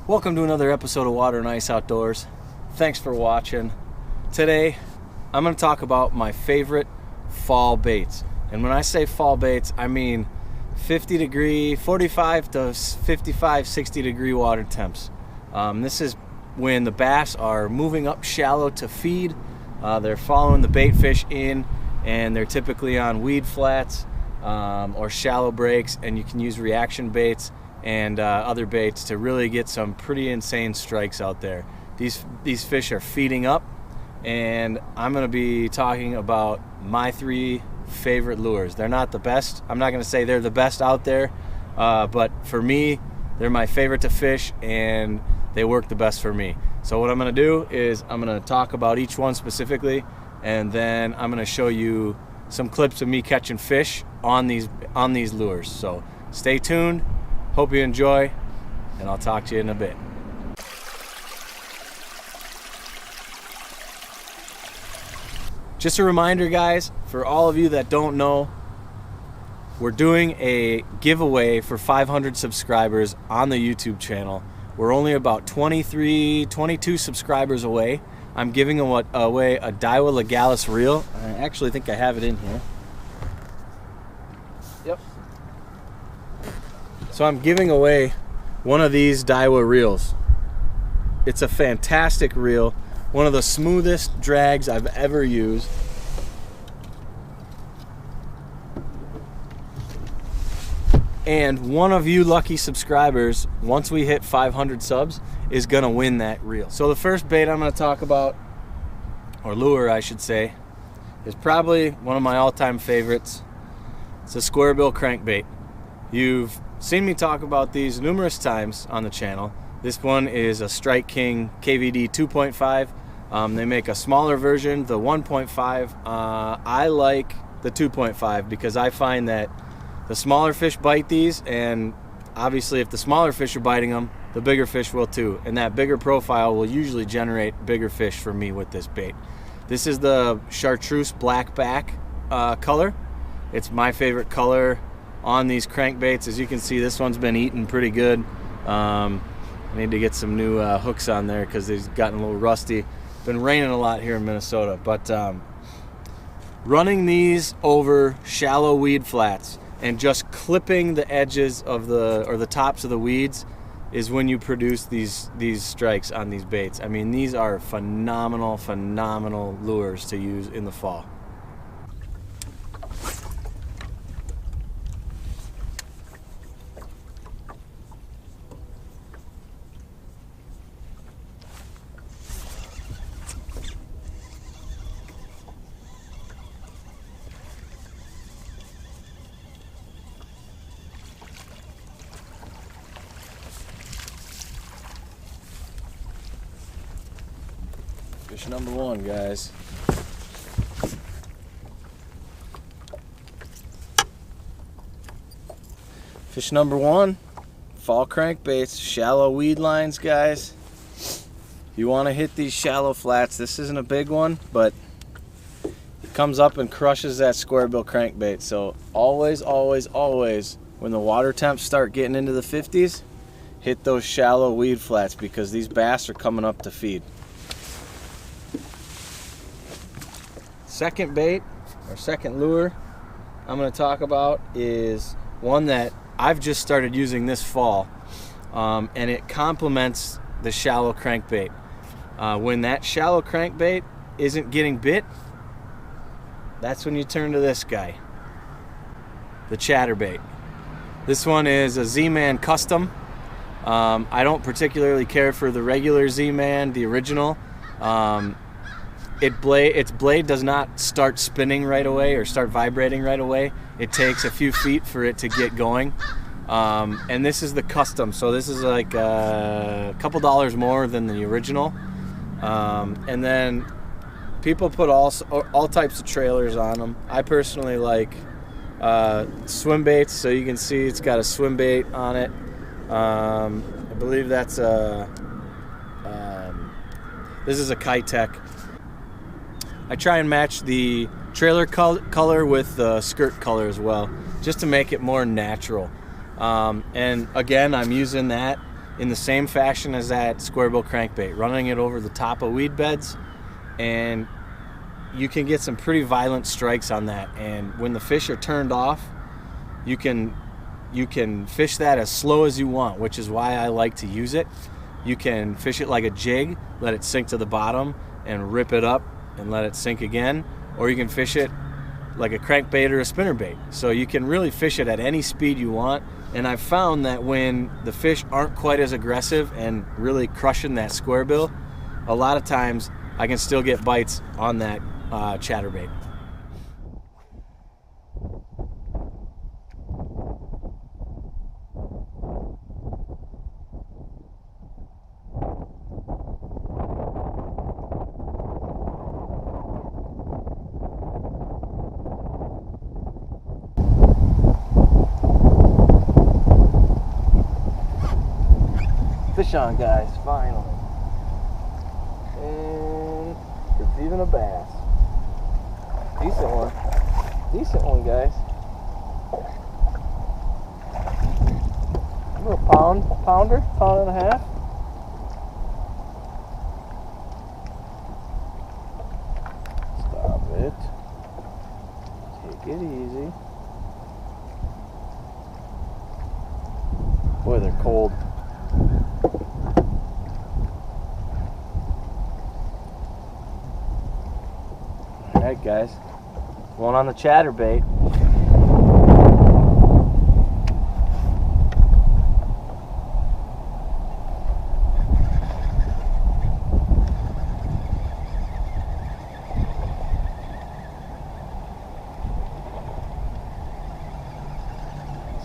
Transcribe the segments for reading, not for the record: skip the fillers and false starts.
Welcome to another episode of Water and Ice Outdoors. Thanks for watching. Today, I'm going to talk about my favorite fall baits. And when I say fall baits, I mean 45 to 55, 60 degree water temps. This is when the bass are moving up shallow to feed. They're following the bait fish in, and they're typically on weed flats or shallow breaks, and you can use reaction baits and other baits to really get some pretty insane strikes out there. These fish are feeding up, and I'm going to be talking about my 3 favorite lures. They're not the best. I'm not going to say they're the best out there, but for me, they're my favorite to fish, and they work the best for me. So what I'm going to do is I'm going to talk about each one specifically, and then I'm going to show you some clips of me catching fish on these lures. So stay tuned. Hope you enjoy, and I'll talk to you in a bit. Just a reminder, guys, for all of you that don't know, we're doing a giveaway for 500 subscribers on the YouTube channel. We're only about 22 subscribers away. I'm giving away a Daiwa Legalis reel. I actually think I have it in here. Yep. So I'm giving away one of these Daiwa reels. It's a fantastic reel, one of the smoothest drags I've ever used. And one of you lucky subscribers, once we hit 500 subs, is gonna win that reel. So the first bait I'm gonna talk about, or lure I should say, is probably one of my all-time favorites. It's a square bill crankbait. You've seen me talk about these numerous times on the channel. This one is a Strike King KVD 2.5. They make a smaller version, the 1.5. I like the 2.5 because I find that the smaller fish bite these, and obviously if the smaller fish are biting them, the bigger fish will too. And that bigger profile will usually generate bigger fish for me with this bait. This is the chartreuse black back color. It's my favorite color on these crankbaits. As you can see, this one's been eating pretty good. I need to get some new hooks on there because they've gotten a little rusty. Been raining a lot here in Minnesota, but running these over shallow weed flats and just clipping the edges of the tops of the weeds is when you produce these strikes on these baits. I mean, these are phenomenal lures to use in the fall. Fish number 1, guys. Fish number 1, fall crankbaits, shallow weed lines, guys. You want to hit these shallow flats. This isn't a big one, but it comes up and crushes that square bill crankbait. So always, when the water temps start getting into the 50s, hit those shallow weed flats because these bass are coming up to feed. Second bait, or second lure I'm going to talk about is one that I've just started using this fall, and it complements the shallow crankbait. When that shallow crankbait isn't getting bit, that's when you turn to this guy, the chatterbait. This one is a Z-Man custom. I don't particularly care for the regular Z-Man, the original. Its blade does not start spinning right away or start vibrating right away. It takes a few feet for it to get going. And this is the custom, so this is like a couple dollars more than the original. And then people put all types of trailers on them. I personally like swim baits, so you can see it's got a swim bait on it. I believe that's this is a Kitech. I try and match the trailer color with the skirt color as well, just to make it more natural. And again, I'm using that in the same fashion as that square bill crankbait, running it over the top of weed beds, and you can get some pretty violent strikes on that. And when the fish are turned off, you can fish that as slow as you want, which is why I like to use it. You can fish it like a jig, let it sink to the bottom and rip it up and let it sink again, or you can fish it like a crankbait or a spinnerbait. So you can really fish it at any speed you want. And I've found that when the fish aren't quite as aggressive and really crushing that square bill, a lot of times I can still get bites on that chatterbait. Fish on, guys, finally. And it's even a bass. Decent one. Decent one, guys. A little pounder, pound and a half. Stop it. Take it easy. Boy, they're cold. Alright guys, one on the chatterbait.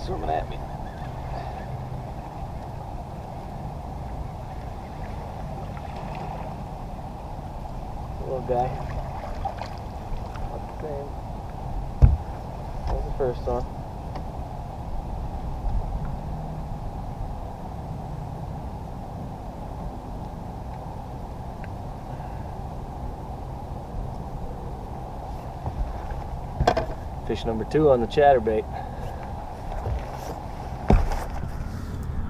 Swimming at me. Little guy. There's the first one. Fish number 2 on the chatterbait.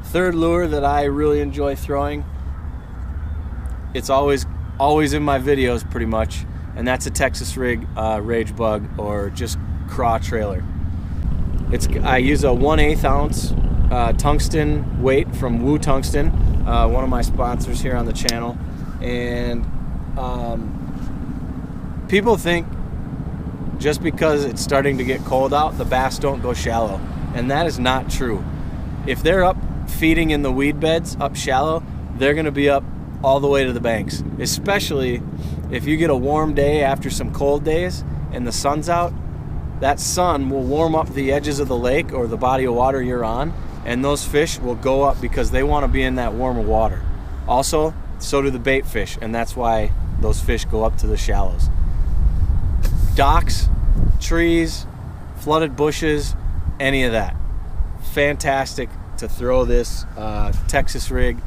Third lure that I really enjoy throwing, it's always in my videos pretty much, and that's a Texas rig rage bug or just craw trailer. I use a 1/8 ounce tungsten weight from Woo Tungsten, one of my sponsors here on the channel. And people think just because it's starting to get cold out, the bass don't go shallow, and that is not true. If they're up feeding in the weed beds up shallow, they're going to be up all the way to the banks, especially if you get a warm day after some cold days and the sun's out. That sun will warm up the edges of the lake or the body of water you're on, and those fish will go up because they want to be in that warmer water. Also, so do the bait fish, and that's why those fish go up to the shallows. Docks, trees, flooded bushes, any of that. Fantastic to throw this Texas rig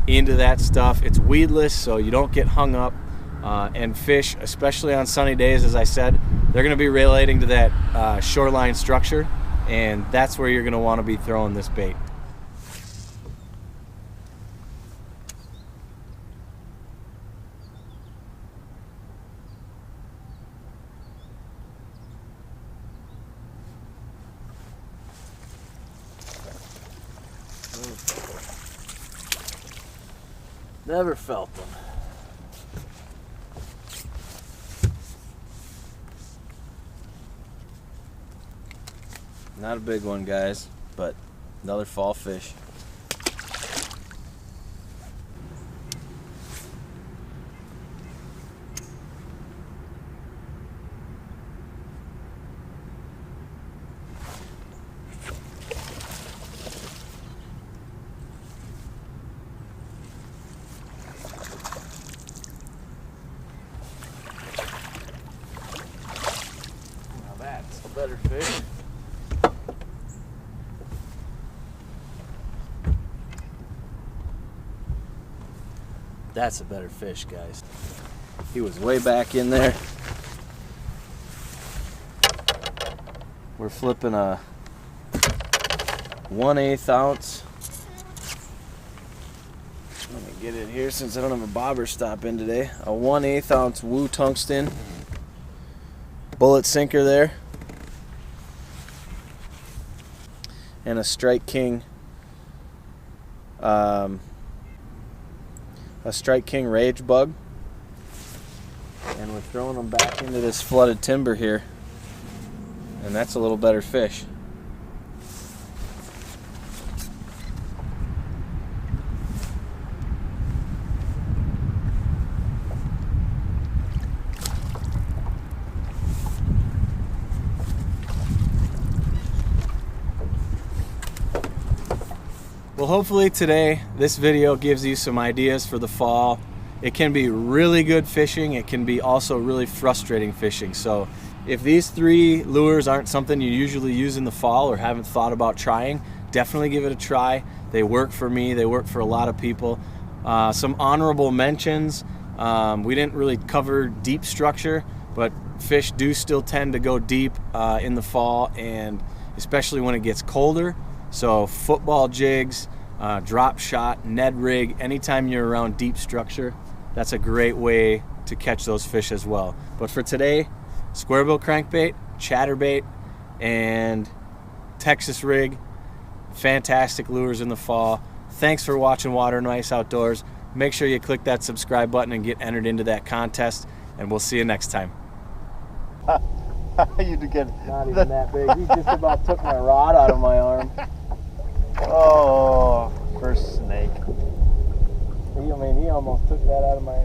into that stuff. It's weedless, so you don't get hung up. And fish, especially on sunny days, as I said, they're going to be relating to that shoreline structure, and that's where you're going to want to be throwing this bait. Never felt them. Not a big one, guys, but another fall fish. Now that's a better fish. That's a better fish, guys. He was way back in there. We're flipping a 1/8 ounce Let me get it here since I don't have a bobber stop in today. A 1/8 ounce Woo tungsten bullet sinker there. And a Strike King Rage Bug. And we're throwing them back into this flooded timber here. And that's a little better fish. Well, hopefully today this video gives you some ideas for the fall. It can be really good fishing. It can be also really frustrating fishing. So if these 3 lures aren't something you usually use in the fall or haven't thought about trying, definitely give it a try. They work for me. They work for a lot of people. Some honorable mentions. We didn't really cover deep structure, but fish do still tend to go deep in the fall, and especially when it gets colder. So football jigs, drop shot, Ned rig, anytime you're around deep structure, that's a great way to catch those fish as well. But for today, square bill crankbait, chatterbait, and Texas rig, fantastic lures in the fall. Thanks for watching Water and Ice Outdoors. Make sure you click that subscribe button and get entered into that contest, and we'll see you next time. You get Not even that big. He just about took my rod out of my arm. oh, first snake. He almost took that out of my